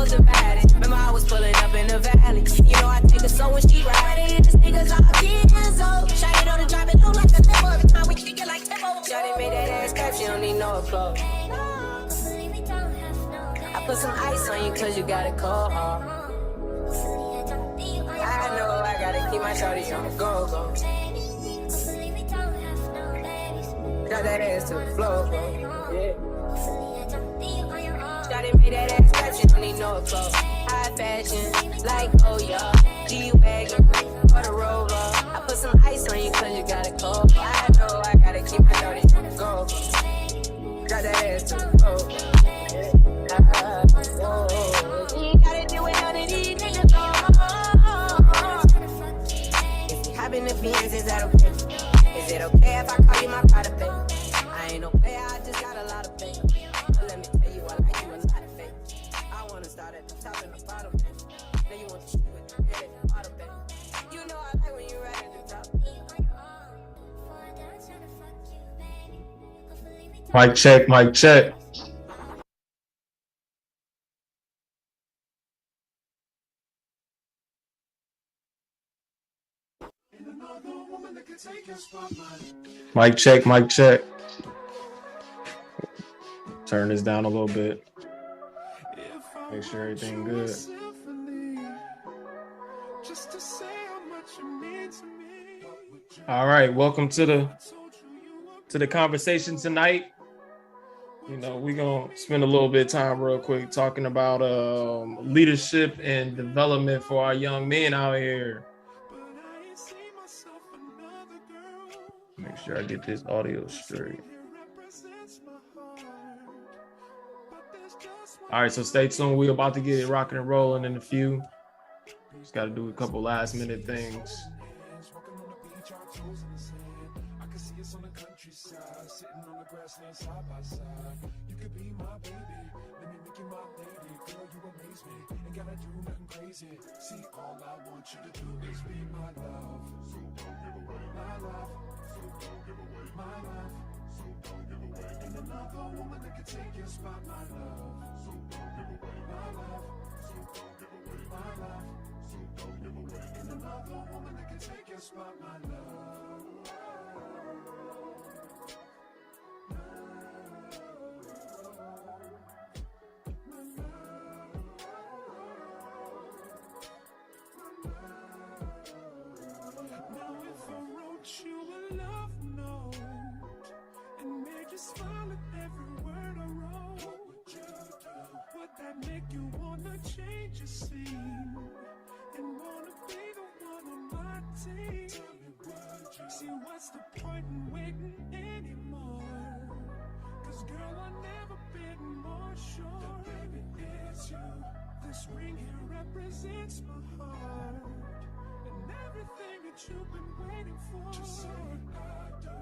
was the baddest. Remember I was pulling up in the valley. You know I take her so when she riding. This nigga's all years old. Shot it on the drive, it look like a demo. Every time we kick it like tempo. Shawty made that ass clap, she don't need no applause. I put some ice on you cause you got it cold. I know I gotta keep my shawty on the go. Got that ass to the floor, yeah. Shawty made that ass clap, she don't need no applause. High fashion, like oh yeah, G-Wagon, or the Rover. I put some ice on you cause you got it cold. I know I gotta keep my shawty on the go. Got that ass to the floor, yeah. You ain't gotta do it, none of these niggas go. If you hop in the Benz, is that okay? Is it okay if I call you my pride, baby? I ain't no player, I just got a lot of faith. But let me tell you, I like you a lot of faith. I wanna start at the top and the bottom, baby. Now you want to shoot with the head at the bottom, baby. You know I like when you right at the top. Mic check, mic check. Mic check, mic check. Turn this down a little bit. Make sure everything good. All right, welcome to the conversation tonight. You know, we're gonna spend a little bit of time real quick talking about leadership and development for our young men out here. Make sure I get this audio straight. All right, so stay tuned. We're about to get it rocking and rolling in a few. Just got to do a couple last minute things. See, all I want you to do is be my love. So don't give away my love. So don't give away my love. So don't give away. And another woman that can take your spot, my love. So don't give away my love. So don't give away my love. So don't give away. And another woman that can take your spot, my love. Smile at every word I wrote. What would you do? Would that make you wanna change your scene and wanna be the one on my team? Tell me, would you? See, what's the point in waiting anymore? Cause girl, I've never been more sure that baby it's you. This ring here represents my heart and everything that you've been waiting for. Just say I do.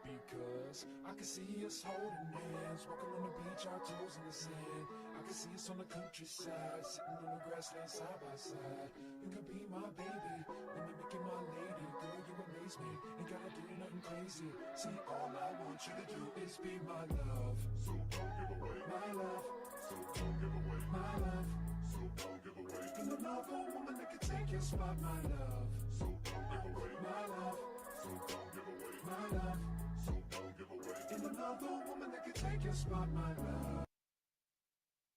Because I can see us holding hands, walking on the beach, our toes in the sand. I can see us on the countryside, sitting on the grassland side by side. You can be my baby, let me make you my lady. Girl, you amaze me, ain't gotta do nothing crazy. See, all I want you to do is be my love. So don't give away my love. So don't give away my love. So don't give away. And another woman that can take your spot, my love. So don't give away my love. So don't give away my love. So don't give away. And another woman that can take your spot, my love.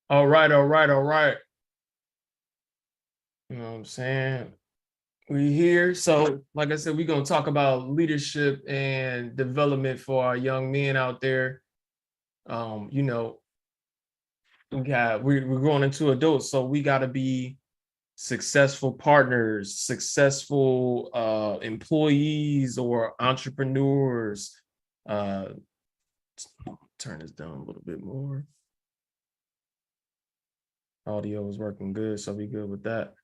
All right. You know what I'm saying? We here. So, like I said, we're gonna talk about leadership and development for our young men out there. You know, we're growing into adults, so we gotta be successful partners, successful employees or entrepreneurs. Turn this down a little bit more. Audio is working good, so we good with that.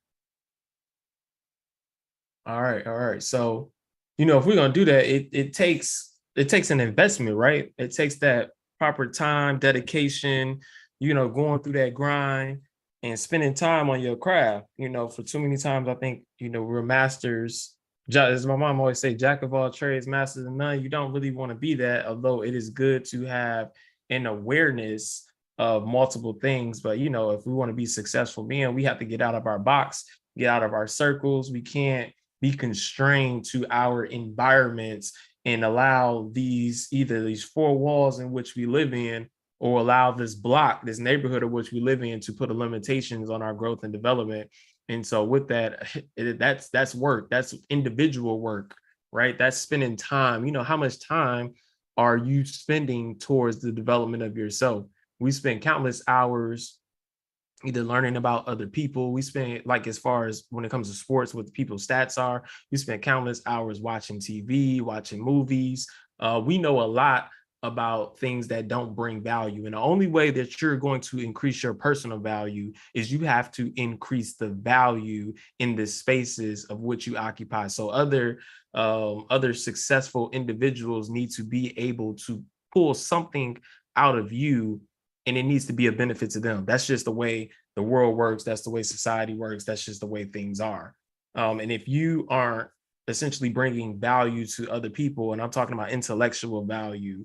All right. So, you know, if we're gonna do that, it takes an investment, right? It takes that proper time, dedication, you know, going through that grind and spending time on your craft. You know, for too many times, I think, you know, we're masters. As my mom always say, jack of all trades, masters of none. You don't really want to be that, although it is good to have an awareness of multiple things. But, if we want to be successful men, we have to get out of our box, get out of our circles. We can't be constrained to our environments and allow either these four walls in which we live in, or allow this neighborhood in which we live in, to put limitations on our growth and development. And so with that, that's work. That's individual work, right? That's spending time. How much time are you spending towards the development of yourself? We spend countless hours either learning about other people. We spend, like, as far as when it comes to sports, what people's stats are, we spend countless hours watching TV, watching movies. We know a lot about things that don't bring value. And the only way that you're going to increase your personal value is you have to increase the value in the spaces of which you occupy. So other successful individuals need to be able to pull something out of you, and it needs to be a benefit to them. That's just the way the world works. That's the way society works. That's just the way things are. And if you aren't essentially bringing value to other people, and I'm talking about intellectual value,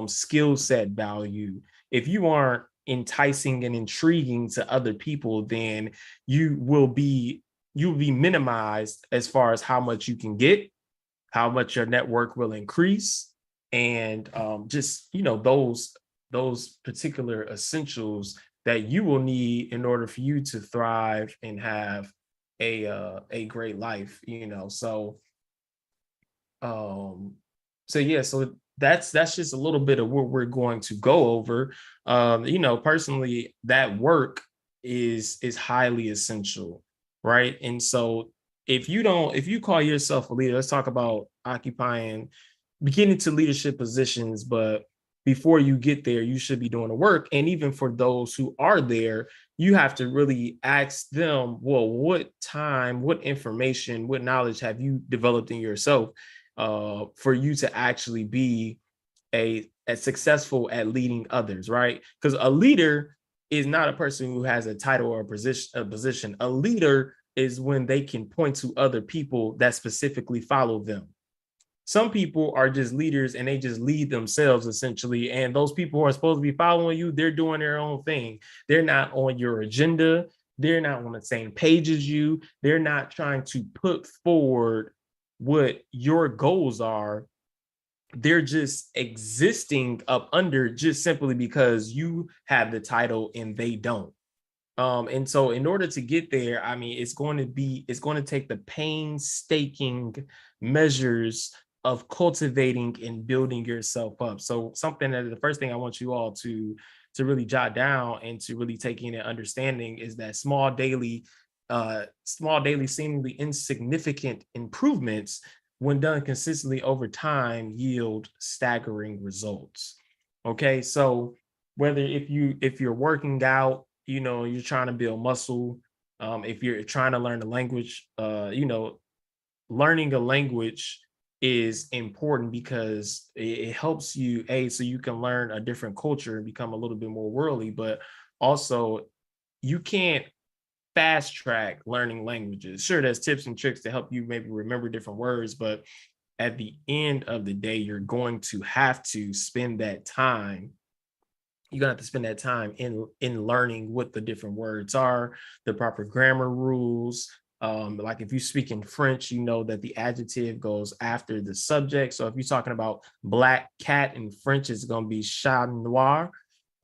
skill set value, if you aren't enticing and intriguing to other people, then you'll be minimized as far as how much you can get, how much your network will increase, and just those particular essentials that you will need in order for you to thrive and have a great life. Um so yeah, so that's just a little bit of what we're going to go over. Personally, that work is highly essential, right? And so if you call yourself a leader, let's talk about beginning to leadership positions. But before you get there, you should be doing the work. And even for those who are there, you have to really ask them, well, what time, what information, what knowledge have you developed in yourself for you to actually be as successful at leading others, right? Because a leader is not a person who has a title or a position. A leader is when they can point to other people that specifically follow them. Some people are just leaders and they just lead themselves, essentially. And those people who are supposed to be following you, they're doing their own thing. They're not on your agenda. They're not on the same page as you. They're not trying to put forward what your goals are. They're just existing up under, just simply because you have the title and they don't. And so in order to get there, I mean, it's going to take the painstaking measures of cultivating and building yourself up. So something that the first thing I want you all to really jot down and to really take in and understanding is that small daily seemingly insignificant improvements, when done consistently over time, yield staggering results. Okay, so whether if you're working out, you're trying to build muscle, if you're trying to learn a language, learning a language is important because it helps you, so you can learn a different culture and become a little bit more worldly. But also, you can't fast track learning languages. Sure, there's tips and tricks to help you maybe remember different words, but at the end of the day, you're going to have to spend that time. You're gonna have to spend that time in learning what the different words are, the proper grammar rules. Like if you speak in French, you know that the adjective goes after the subject. So if you're talking about black cat in French, it's going to be chat noir.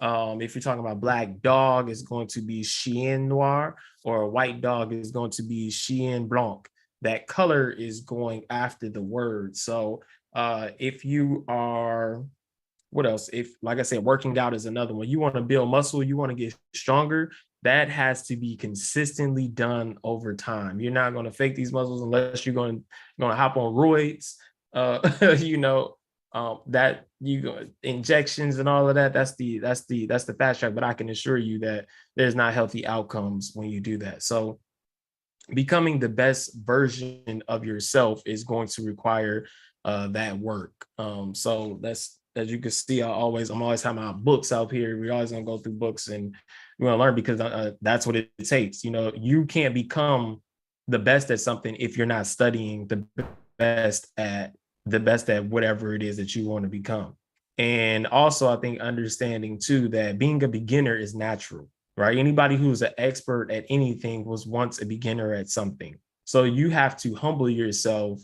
If you're talking about black dog, it's going to be chien noir, or a white dog is going to be chien blanc. That color is going after the word. So if you are, what else? If, like I said, working out is another one. You want to build muscle, you want to get stronger. That has to be consistently done over time. You're not going to fake these muscles unless you're going to hop on roids. You know, that you go injections and all of that. That's the fast track. But I can assure you that there's not healthy outcomes when you do that. So becoming the best version of yourself is going to require that work. So that's, as you can see, I'm always having my books out here. We're always gonna go through books and we're gonna learn, because that's what it takes. You know, you can't become the best at something if you're not studying best at the best at whatever it is that you want to become. And also, I think understanding too that being a beginner is natural, right? Anybody who's an expert at anything was once a beginner at something. So you have to humble yourself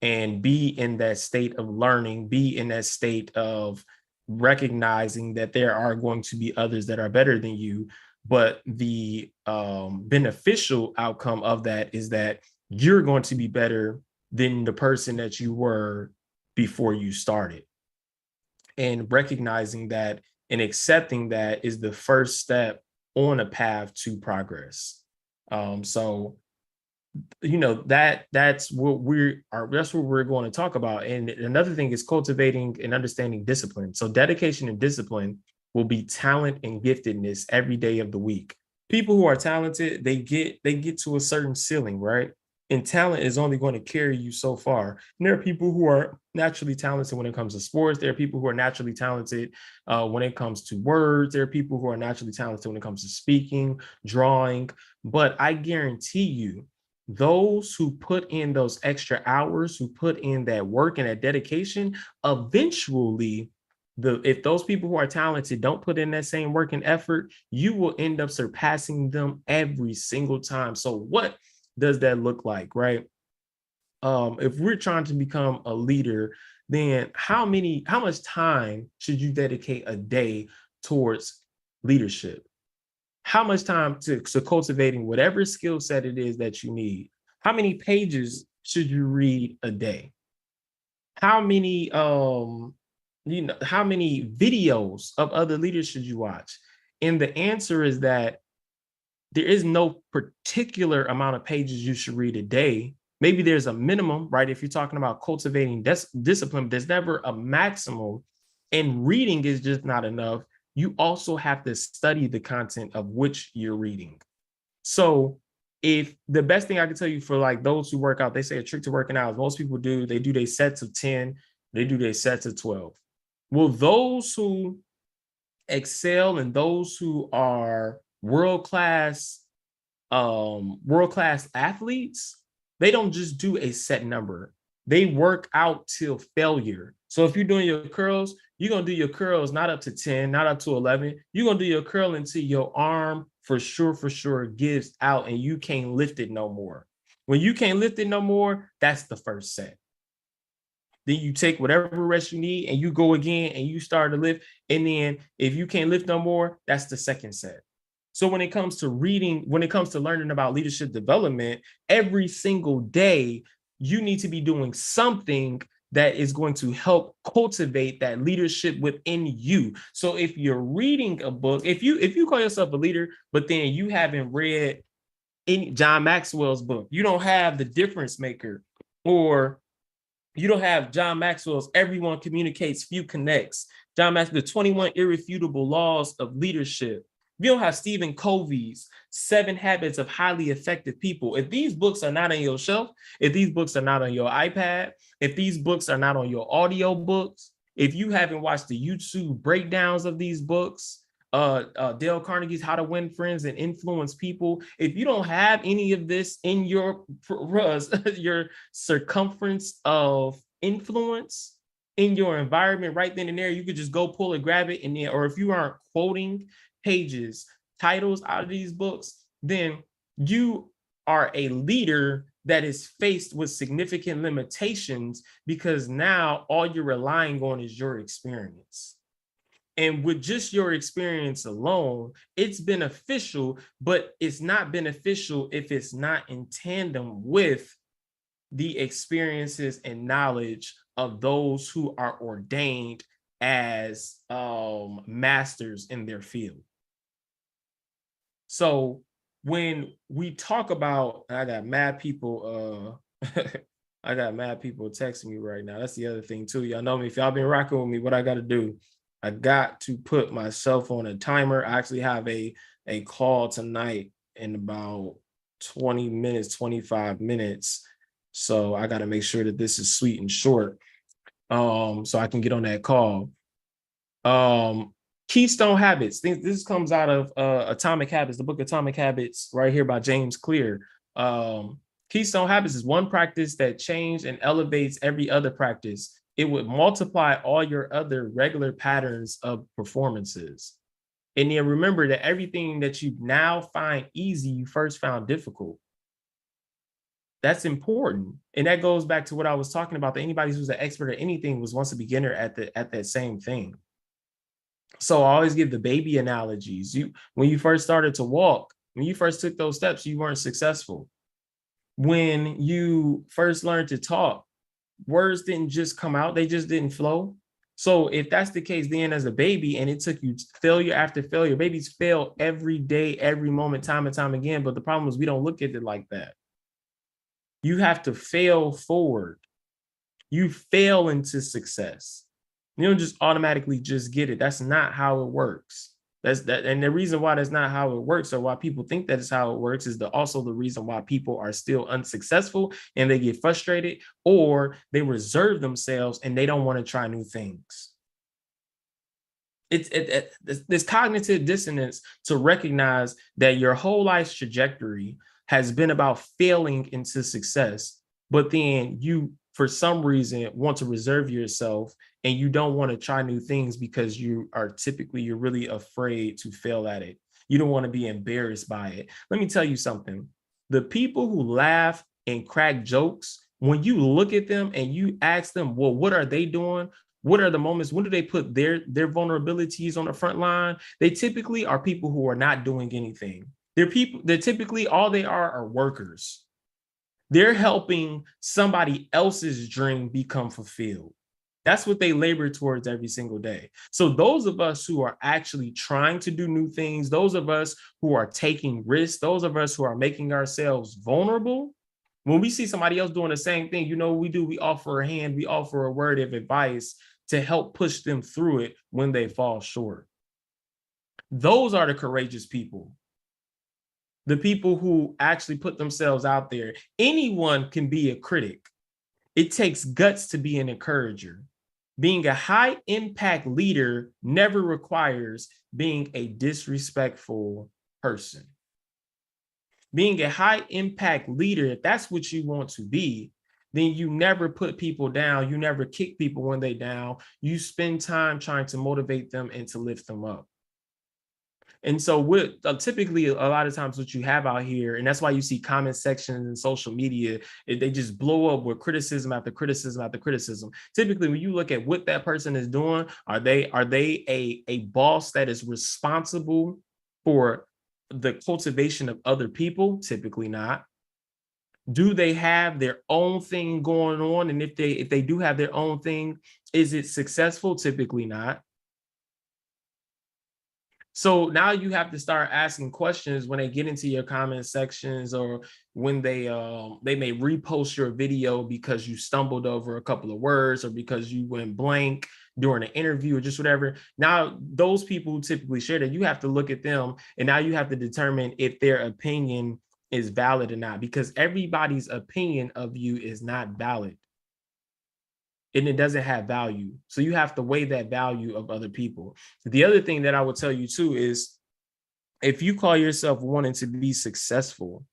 and be in that state of learning, be in that state of recognizing that there are going to be others that are better than you. But the beneficial outcome of that is that you're going to be better than the person that you were before you started. And recognizing that and accepting that is the first step on a path to progress. So that's what we're going to talk about. And another thing is cultivating and understanding discipline. So dedication and discipline will be talent and giftedness every day of the week. People who are talented, they get to a certain ceiling, right? And talent is only going to carry you so far. And there are people who are naturally talented when it comes to sports. There are people who are naturally talented when it comes to words. There are people who are naturally talented when it comes to speaking, drawing. But I guarantee you, those who put in those extra hours, who put in that work and that dedication, eventually, if those people who are talented don't put in that same work and effort, you will end up surpassing them every single time. So what does that look like, right? If we're trying to become a leader, then how much time should you dedicate a day towards leadership? How much time to cultivating whatever skill set it is that you need? How many pages should you read a day? How many how many videos of other leaders should you watch? And the answer is that there is no particular amount of pages you should read a day. Maybe there's a minimum, right? If you're talking about cultivating discipline, there's never a maximum. And reading is just not enough. You also have to study the content of which you're reading. So if the best thing I can tell you for like those who work out, they say a trick to working out, most people they do their sets of 10, they do their sets of 12. Well, those who excel and those who are world-class athletes, they don't just do a set number. They work out till failure. So if you're doing your curls, you're going to do your curls not up to 10, not up to 11. You're going to do your curl until your arm for sure gives out and you can't lift it no more. When you can't lift it no more, that's the first set. Then you take whatever rest you need and you go again and you start to lift. And then if you can't lift no more, that's the second set. So when it comes to reading, when it comes to learning about leadership development, every single day, you need to be doing something that is going to help cultivate that leadership within you. So if you're reading a book, if you call yourself a leader, but then you haven't read any John Maxwell's book, you don't have The Difference Maker, or you don't have John Maxwell's Everyone Communicates, Few Connects, John Maxwell, The 21 Irrefutable Laws of Leadership. You don't have Stephen Covey's 7 Habits of Highly Effective People. If these books are not on your shelf, if these books are not on your iPad, if these books are not on your audio books, if you haven't watched the YouTube breakdowns of these books, Dale Carnegie's How to Win Friends and Influence People, if you don't have any of this in your circumference of influence in your environment right then and there, you could just go pull it, grab it, and then, or if you aren't quoting pages, titles out of these books, then you are a leader that is faced with significant limitations because now all you're relying on is your experience. And with just your experience alone, it's beneficial, but it's not beneficial if it's not in tandem with the experiences and knowledge of those who are ordained as masters in their field. So when we talk about, I got mad people, I got mad people texting me right now. That's the other thing too. Y'all know me. If y'all been rocking with me, what I got to do, I got to put myself on a timer. I actually have a call tonight in about 20 minutes, 25 minutes. So I got to make sure that this is sweet and short, so I can get on that call. Keystone Habits. This comes out of Atomic Habits, the book Atomic Habits, right here by James Clear. Keystone Habits is one practice that changes and elevates every other practice. it would multiply all your other regular patterns of performances. And then remember that everything that you now find easy, you first found difficult. That's important. And that goes back to what I was talking about, that anybody who's an expert at anything was once a beginner at that same thing. So I always give the baby analogies. When you first started to walk, when you first took those steps, you weren't successful. When you first learned to talk, words didn't just come out, they just didn't flow. So if that's the case, then as a baby, and it took you failure after failure, babies fail every day, every moment, time and time again. But the problem is we don't look at it like that. You have to fail forward. You fail into success. You don't just automatically just get it. That's not how it works. And the reason why that's not how it works, or why people think that is how it works, is also the reason why people are still unsuccessful and they get frustrated, or they reserve themselves and they don't want to try new things. It's this cognitive dissonance to recognize that your whole life's trajectory has been about failing into success, but then you, for some reason, want to reserve yourself and you don't want to try new things because you're really afraid to fail at it. You don't want to be embarrassed by it. Let me tell you something. The people who laugh and crack jokes, when you look at them and you ask them, well, what are they doing? What are the moments? When do they put their vulnerabilities on the front line? They typically are people who are not doing anything. They're typically, all they are workers. They're helping somebody else's dream become fulfilled. That's what they labor towards every single day. So those of us who are actually trying to do new things, those of us who are taking risks, those of us who are making ourselves vulnerable, when we see somebody else doing the same thing, you know what we do? We offer a hand, we offer a word of advice to help push them through it when they fall short. Those are the courageous people. The people who actually put themselves out there. Anyone can be a critic. It takes guts to be an encourager. Being a high impact leader never requires being a disrespectful person. Being a high impact leader, if that's what you want to be, then you never put people down. You never kick people when they're down. You spend time trying to motivate them and to lift them up. And so what typically a lot of times what you have out here, and that's why you see comment sections and social media, they just blow up with criticism after criticism after criticism. Typically, when you look at what that person is doing, are they a boss that is responsible for the cultivation of other people? Typically not. Do they have their own thing going on? And if they do have their own thing, is it successful? Typically not. So now you have to start asking questions when they get into your comment sections, or when they may repost your video because you stumbled over a couple of words, or because you went blank during an interview, or just whatever. Now, those people who typically share that, you have to look at them, and now you have to determine if their opinion is valid or not, because everybody's opinion of you is not valid. And it doesn't have value. So you have to weigh that value of other people. The other thing that I would tell you too is, if you call yourself wanting to be successful,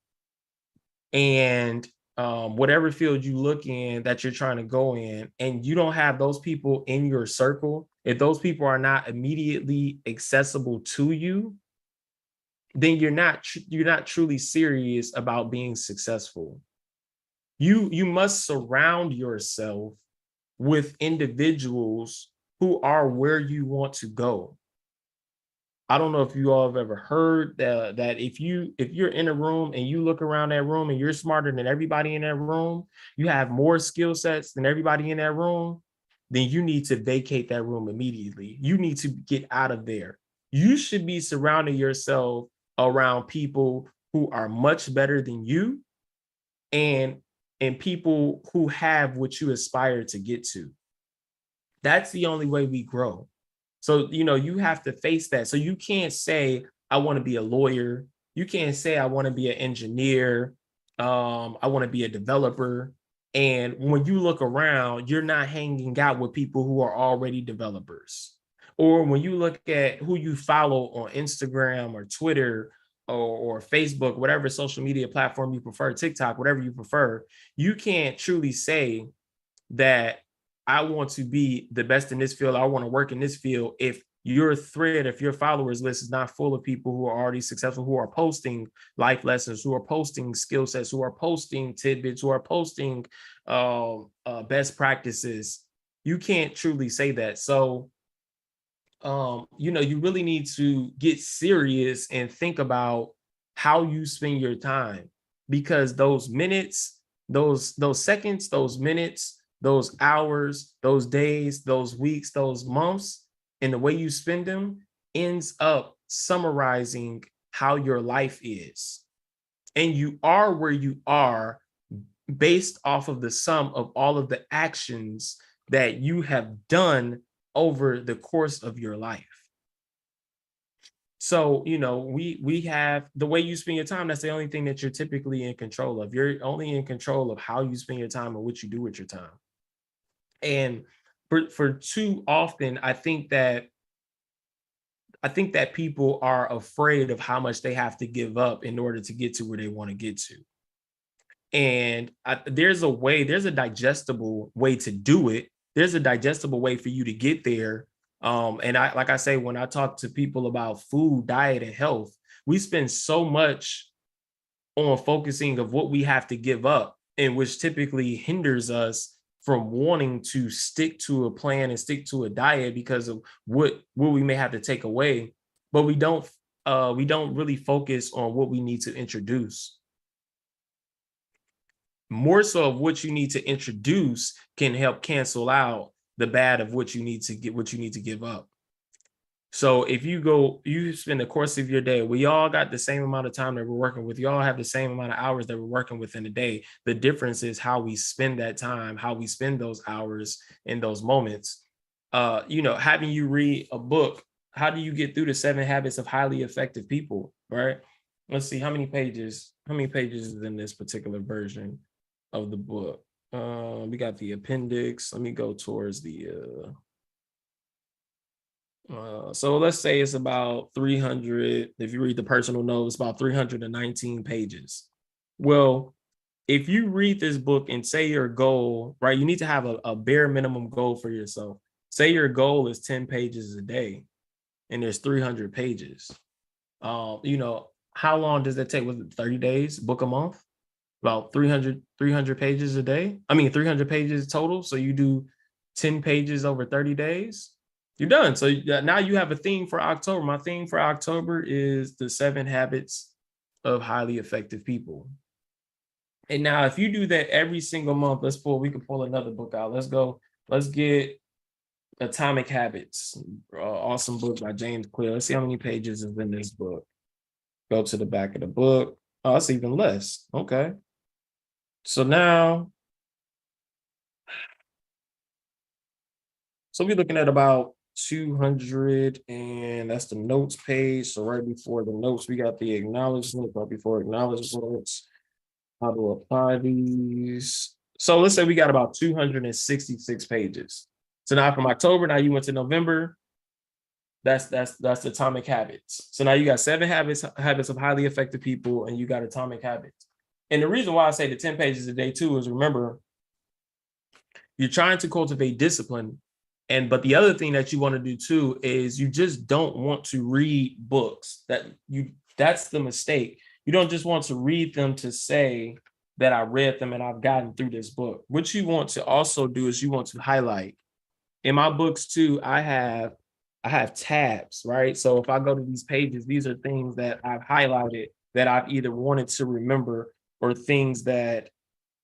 and whatever field you look in that you're trying to go in, and you don't have those people in your circle, if those people are not immediately accessible to you, then you're not truly serious about being successful. You must surround yourself with individuals who are where you want to go. I don't know if you all have ever heard that if you're in a room and you look around that room and you're smarter than everybody in that room, you have more skill sets than everybody in that room, then you need to vacate that room immediately. You need to get out of there. You should be surrounding yourself around people who are much better than you, and people who have what you aspire to get to. That's the only way we grow. So, you have to face that. So you can't say, I want to be a lawyer. You can't say, I want to be an engineer. I want to be a developer. And when you look around, you're not hanging out with people who are already developers. Or when you look at who you follow on Instagram or Twitter, or Facebook, whatever social media platform you prefer, TikTok, whatever you prefer, you can't truly say that I want to be the best in this field, I want to work in this field, if your thread, if your followers list is not full of people who are already successful, who are posting life lessons, who are posting skill sets, who are posting tidbits, who are posting best practices, you can't truly say that. So, you really need to get serious and think about how you spend your time, because those minutes, those seconds, those minutes, those hours, those days, those weeks, those months, and the way you spend them ends up summarizing how your life is. And you are where you are based off of the sum of all of the actions that you have done over the course of your life. So, we have the way you spend your time. That's the only thing that you're typically in control of. You're only in control of how you spend your time and what you do with your time. And for too often, I think that people are afraid of how much they have to give up in order to get to where they want to get to. And there's a digestible way to do it. There's a digestible way for you to get there. And like I say, when I talk to people about food, diet, and health, we spend so much on focusing of what we have to give up, and which typically hinders us from wanting to stick to a plan and stick to a diet because of what we may have to take away. But we don't really focus on what we need to introduce. More so of what you need to introduce can help cancel out the bad of what you need to give up. So if you spend the course of your day, we all got the same amount of time that we're working with. You all have the same amount of hours that we're working with in a day. The difference is how we spend that time, how we spend those hours in those moments. Having you read a book, how do you get through the 7 habits of highly effective people, right? Let's see how many pages is in this particular version of the book. We got the appendix. Let me go towards the so let's say it's about 300. If you read the personal notes, about 319 pages. Well, if you read this book and say your goal, right, you need to have a bare minimum goal for yourself. Say your goal is 10 pages a day and there's 300 pages. How long does that take? Was it 30 days, book a month? About 300 pages a day. 300 pages total. So you do 10 pages over 30 days. You're done. So now you have a theme for October. My theme for October is the 7 habits of highly effective people. And now if you do that every single month, we can pull another book out. Let's get Atomic Habits. Awesome book by James Clear. Let's see how many pages is in this book. Go to the back of the book. Oh, it's even less. Okay. So now, we're looking at about 200, and that's the notes page. So right before the notes, we got the acknowledgement. Right before acknowledgements, how to apply these. So let's say we got about 266 pages. So now from October, now you went to November. That's Atomic Habits. So now you got 7 habits of highly effective people, and you got Atomic Habits. And the reason why I say the 10 pages a day too is, remember, you're trying to cultivate discipline. But the other thing that you want to do too is you just don't want to read books. That's the mistake. You don't just want to read them to say that I read them and I've gotten through this book. What you want to also do is you want to highlight. In my books too, I have tabs, right? So if I go to these pages, these are things that I've highlighted that I've either wanted to remember, or things that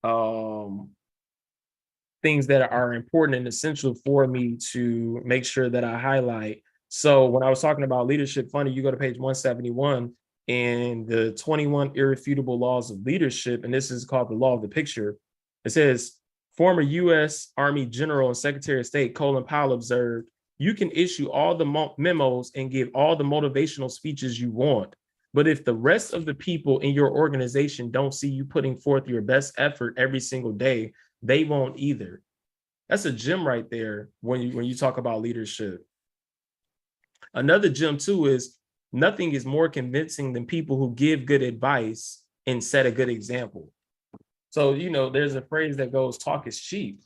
are important and essential for me to make sure that I highlight. So when I was talking about leadership funding, you go to page 171 and the 21 irrefutable laws of leadership, and this is called the law of the picture. It says, former U.S. Army General and Secretary of State Colin Powell observed, you can issue all the memos and give all the motivational speeches you want. But if the rest of the people in your organization don't see you putting forth your best effort every single day, they won't either. That's a gem right there when you talk about leadership. Another gem too is nothing is more convincing than people who give good advice and set a good example. So, there's a phrase that goes, talk is cheap.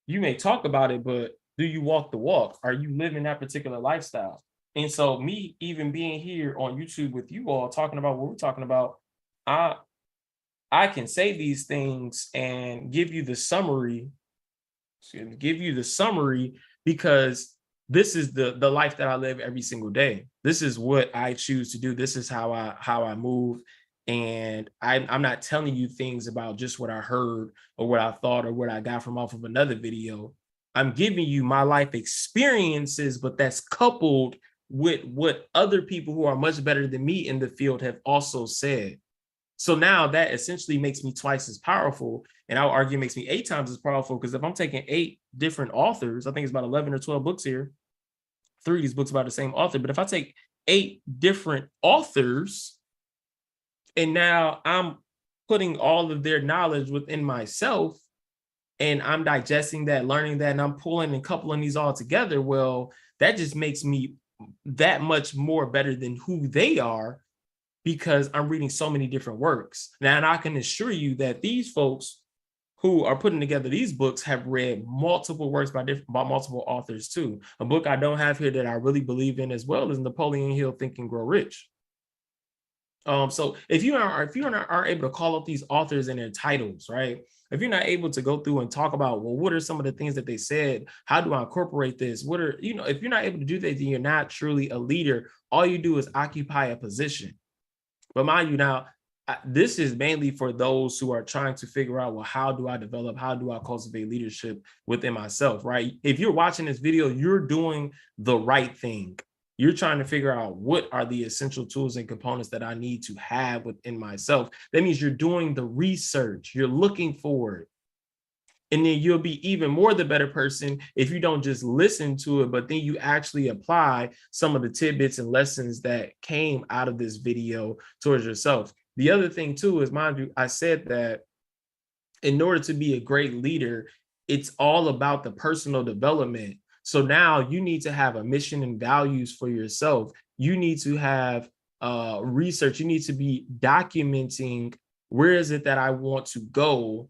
you may talk about it, but do you walk the walk? Are you living that particular lifestyle? And so me even being here on YouTube with you all talking about what we're talking about, I I can say these things and give you the summary, because this is the life that I live every single day. This is what I choose to do. This is how I move. And I'm not telling you things about just what I heard or what I thought or what I got from off of another video. I'm giving you my life experiences, but that's coupled with what other people who are much better than me in the field have also said. So now that essentially makes me twice as powerful. And I'll argue makes me 8 times as powerful, because if I'm taking 8 different authors, I think it's about 11 or 12 books here, 3 of these books about the same author. But if I take 8 different authors and now I'm putting all of their knowledge within myself and I'm digesting that, learning that, and I'm pulling and coupling these all together, well, that just makes me that much more better than who they are, because I'm reading so many different works. Now, and I can assure you that these folks who are putting together these books have read multiple works by multiple authors too. A book I don't have here that I really believe in as well is Napoleon Hill, Think and Grow Rich. So if you aren't able to call up these authors and their titles, right? If you're not able to go through and talk about, well, what are some of the things that they said? How do I incorporate this? What are, if you're not able to do that, then you're not truly a leader. All you do is occupy a position. But mind you, now, this is mainly for those who are trying to figure out, well, how do I develop? How do I cultivate leadership within myself, right? If you're watching this video, you're doing the right thing. You're trying to figure out what are the essential tools and components that I need to have within myself. That means you're doing the research. You're looking for it. And then you'll be even more the better person if you don't just listen to it, but then you actually apply some of the tidbits and lessons that came out of this video towards yourself. The other thing too is, mind you, I said that in order to be a great leader, it's all about the personal development. So now you need to have a mission and values for yourself. You need to have research. You need to be documenting, where is it that I want to go?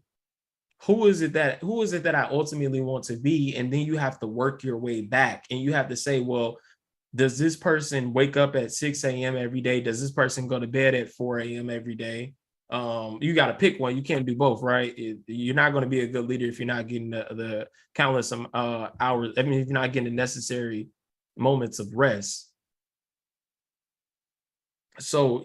Who is it that I ultimately want to be? And then you have to work your way back, and you have to say, well, does this person wake up at 6 a.m. every day? Does this person go to bed at 4 a.m. every day? You got to pick one. You can't do both, right? You're not going to be a good leader if you're not getting the countless hours. I mean, if you're not getting the necessary moments of rest. So,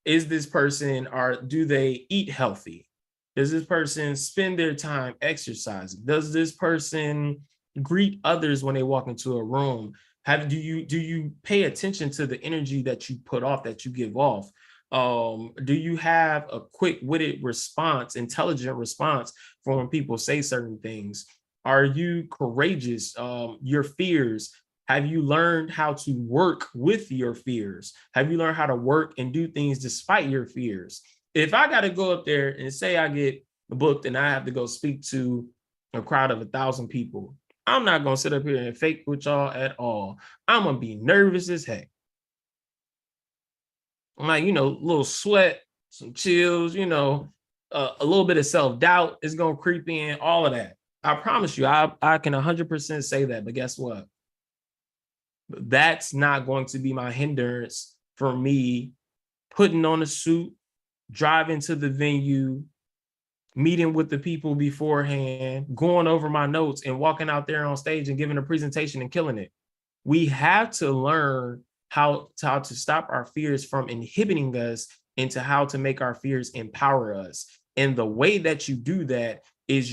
is this person, or do they eat healthy? Does this person spend their time exercising? Does this person greet others when they walk into a room? Do you pay attention to the energy that you put off, that you give off? Do you have a quick-witted response, intelligent response for when people say certain things? Are you courageous? Your fears, have you learned how to work with your fears? Have you learned how to work and do things despite your fears? If I got to go up there and say I get booked and I have to go speak to a crowd of 1,000 people, I'm not going to sit up here and fake with y'all at all. I'm going to be nervous as heck. I'm like, little sweat, some chills, a little bit of self-doubt is going to creep in, all of that. I promise you, I can 100% say that. But guess what? That's not going to be my hindrance for me putting on a suit, driving to the venue, meeting with the people beforehand, going over my notes, and walking out there on stage and giving a presentation and killing it. We have to learn how to stop our fears from inhibiting us, into how to make our fears empower us. And the way that you do that is you